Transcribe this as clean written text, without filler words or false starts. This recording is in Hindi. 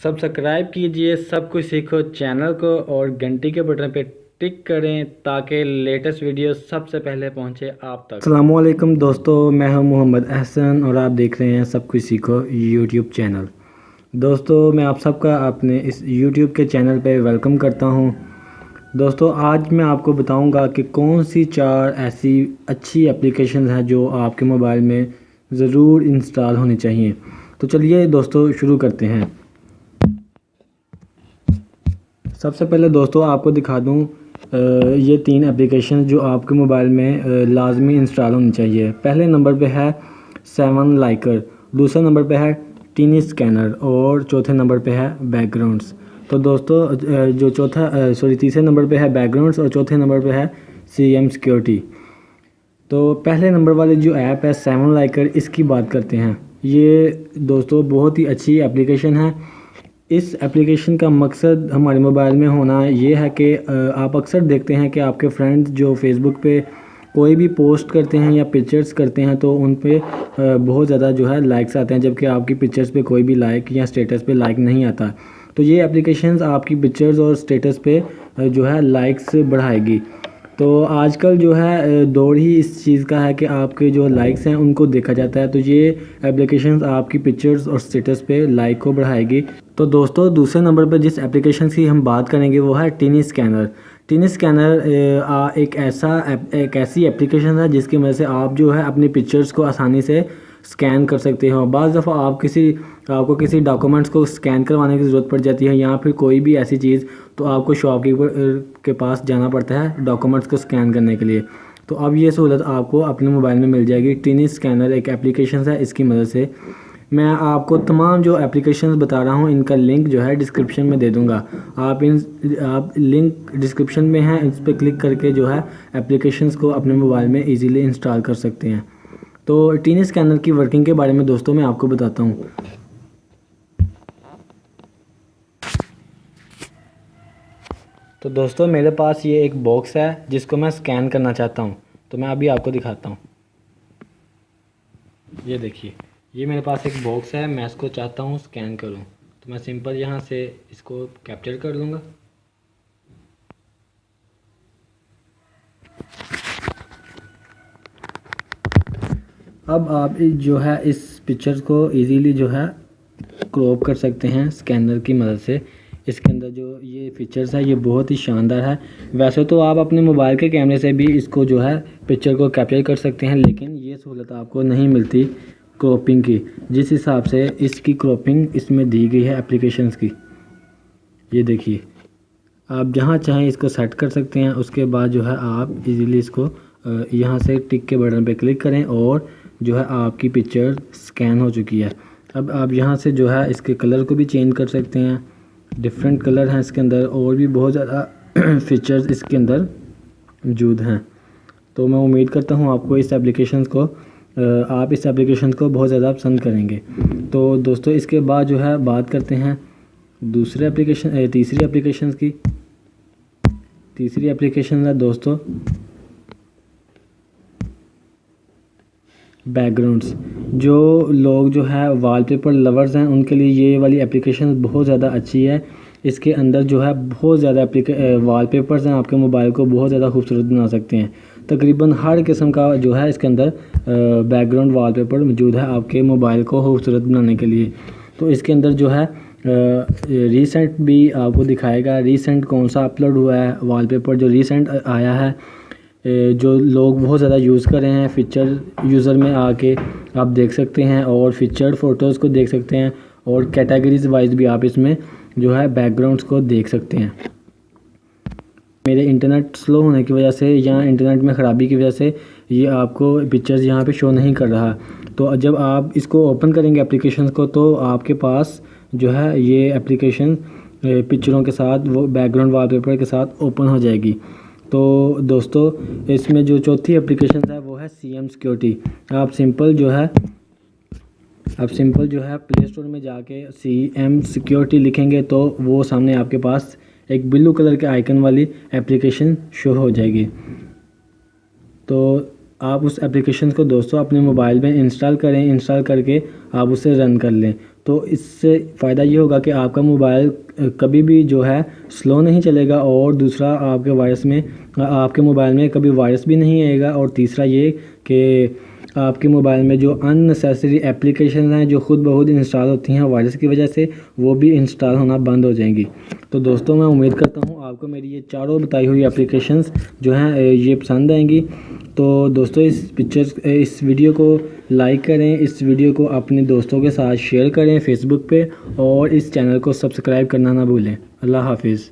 सब्सक्राइब कीजिए सब कुछ सीखो चैनल को और घंटी के बटन पे टिक करें ताकि लेटेस्ट वीडियो सबसे पहले पहुंचे आप तक। अस्सलामुअलैकुम दोस्तों, मैं हूं मोहम्मद अहसन और आप देख रहे हैं सब कुछ सीखो यूट्यूब चैनल। दोस्तों, मैं आप सबका अपने इस यूट्यूब के चैनल पे वेलकम करता हूं। दोस्तों, आज मैं आपको बताऊंगा कि कौन सी 4 ऐसी अच्छी एप्लीकेशन हैं जो आपके मोबाइल में ज़रूर इंस्टॉल होनी चाहिए। तो चलिए दोस्तों शुरू करते हैं। सबसे पहले दोस्तों आपको दिखा दूं ये 3 एप्लीकेशन जो आपके मोबाइल में लाजमी इंस्टॉल होनी चाहिए। पहले नंबर पे है 7 लाइकर, दूसरे नंबर पे है टीनी स्कैनर और चौथे नंबर पे है बैकग्राउंड्स। तो दोस्तों जो तीसरे नंबर पे है बैकग्राउंड्स और चौथे नंबर पे है CM सिक्योरिटी। तो पहले नंबर वाली जो ऐप है 7 लाइकर, इसकी बात करते हैं। ये दोस्तों बहुत ही अच्छी एप्लीकेशन है। इस एप्लीकेशन का मकसद हमारे मोबाइल में होना ये है कि आप अक्सर देखते हैं कि आपके फ्रेंड्स जो फेसबुक पे कोई भी पोस्ट करते हैं या पिक्चर्स करते हैं तो उन पे बहुत ज़्यादा जो है लाइक्स आते हैं, जबकि आपकी पिक्चर्स पे कोई भी लाइक या स्टेटस पे लाइक नहीं आता। तो ये एप्लीकेशंस आपकी पिक्चर्स और स्टेटस पे जो है लाइक्स बढ़ाएगी। तो आजकल जो है दौर ही इस चीज़ का है कि आपके जो लाइक्स हैं उनको देखा जाता है। तो ये एप्लीकेशंस आपकी पिक्चर्स और स्टेटस पे लाइक को बढ़ाएगी। तो दोस्तों दूसरे नंबर पर जिस एप्लीकेशन की हम बात करेंगे वो है टीनी स्कैनर। टीनी स्कैनर एक ऐसी एप्लीकेशन है जिसकी वजह से आप जो है अपनी पिक्चर्स को आसानी से स्कैन कर सकते हो। बाज़ दफ़ा आपको किसी डॉक्यूमेंट्स को स्कैन करवाने की ज़रूरत पड़ जाती है या फिर कोई भी ऐसी चीज़, तो आपको शॉपकीपर के पास जाना पड़ता है डॉक्यूमेंट्स को स्कैन करने के लिए। तो अब ये सहूलत आपको अपने मोबाइल में मिल जाएगी। टीनी स्कैनर एक एप्लीकेशन है, इसकी मदद से मैं आपको तमाम जो एप्लीकेशंस बता रहा हूँ इनका लिंक जो है डिस्क्रिप्शन में दे दूँगा। आप लिंक डिस्क्रिप्शन में है, इस पर क्लिक करके जो है एप्लीकेशंस को अपने मोबाइल में इजीली इंस्टॉल कर सकते हैं। तो टीनी स्कैनर की वर्किंग के बारे में दोस्तों मैं आपको बताता हूँ। तो दोस्तों मेरे पास ये एक बॉक्स है जिसको मैं स्कैन करना चाहता हूँ, तो मैं अभी आपको दिखाता हूँ। ये देखिए, ये मेरे पास एक बॉक्स है, मैं इसको चाहता हूँ स्कैन करूँ। तो मैं सिंपल यहाँ से इसको कैप्चर कर लूँगा। अब आप जो है इस पिक्चर को इजीली जो है क्रॉप कर सकते हैं स्कैनर की मदद से। इसके अंदर जो ये फीचर्स है ये बहुत ही शानदार है। वैसे तो आप अपने मोबाइल के कैमरे से भी इसको जो है पिक्चर को कैप्चर कर सकते हैं, लेकिन ये सहूलत आपको नहीं मिलती क्रॉपिंग की, जिस हिसाब से इसकी क्रॉपिंग इसमें दी गई है एप्लीकेशंस की। ये देखिए, आप जहाँ चाहें इसको सेट कर सकते हैं। उसके बाद जो है आप इजीली इसको यहाँ से टिक के बटन पे क्लिक करें और जो है आपकी पिक्चर स्कैन हो चुकी है। अब आप यहाँ से जो है इसके कलर को भी चेंज कर सकते हैं। डिफरेंट कलर हैं इसके अंदर और भी बहुत ज़्यादा फीचर्स इसके अंदर मौजूद हैं। तो मैं उम्मीद करता हूँ आपको आप इस एप्लीकेशन को बहुत ज़्यादा पसंद करेंगे। तो दोस्तों इसके बाद जो है बात करते हैं तीसरी एप्लीकेशन की। तीसरी एप्लीकेशन है दोस्तों बैकग्राउंड्स। जो लोग जो है वॉलपेपर लवर्स हैं उनके लिए ये वाली एप्लीकेशन बहुत ज़्यादा अच्छी है। इसके अंदर जो है बहुत ज़्यादा वॉलपेपर्स हैं, आपके मोबाइल को बहुत ज़्यादा खूबसूरत बना सकते हैं। तकरीबन हर किस्म का जो है इसके अंदर बैकग्राउंड वॉलपेपर मौजूद है आपके मोबाइल को खूबसूरत बनाने के लिए। तो इसके अंदर जो है रीसेंट भी आपको दिखाएगा, रीसेंट कौन सा अपलोड हुआ है वॉलपेपर जो रीसेंट आया है, जो लोग बहुत ज़्यादा यूज़ कर रहे हैं। फीचर यूज़र में आके आप देख सकते हैं और फीचर्ड फ़ोटोज़ को देख सकते हैं और कैटेगरीज वाइज भी आप इसमें जो है बैकग्राउंड्स को देख सकते हैं। मेरे इंटरनेट स्लो होने की वजह से या इंटरनेट में ख़राबी की वजह से ये आपको पिक्चर्स यहाँ पे शो नहीं कर रहा। तो जब आप इसको ओपन करेंगे एप्लीकेशन को तो आपके पास जो है ये एप्लीकेशन पिक्चरों के साथ वो बैकग्राउंड वॉलपेपर के साथ ओपन हो जाएगी। तो दोस्तों इसमें जो चौथी एप्लीकेशन है वो है CM सिक्योरिटी। आप सिंपल जो है प्ले स्टोर में जाके CM सिक्योरिटी लिखेंगे तो वो सामने आपके पास एक ब्लू कलर के आइकन वाली एप्लीकेशन शो हो जाएगी। तो आप उस एप्लीकेशन को दोस्तों अपने मोबाइल में इंस्टॉल करें, इंस्टॉल करके आप उसे रन कर लें। तो इससे फ़ायदा ये होगा कि आपका मोबाइल कभी भी जो है स्लो नहीं चलेगा, और दूसरा आपके मोबाइल में कभी वायरस भी नहीं आएगा, और तीसरा ये कि आपके मोबाइल में जो अननेसेसरी एप्लीकेशन हैं जो खुद ब खुद इंस्टॉल होती हैं वायरस की वजह से, वो भी इंस्टॉल होना बंद हो जाएंगी। तो दोस्तों मैं उम्मीद करता हूँ आपको मेरी ये चारों बताई हुई एप्लीकेशंस जो हैं ये पसंद आएंगी। तो दोस्तों इस वीडियो को लाइक करें, इस वीडियो को अपने दोस्तों के साथ शेयर करें फेसबुक पे, और इस चैनल को सब्सक्राइब करना ना भूलें। अल्लाह हाफिज़।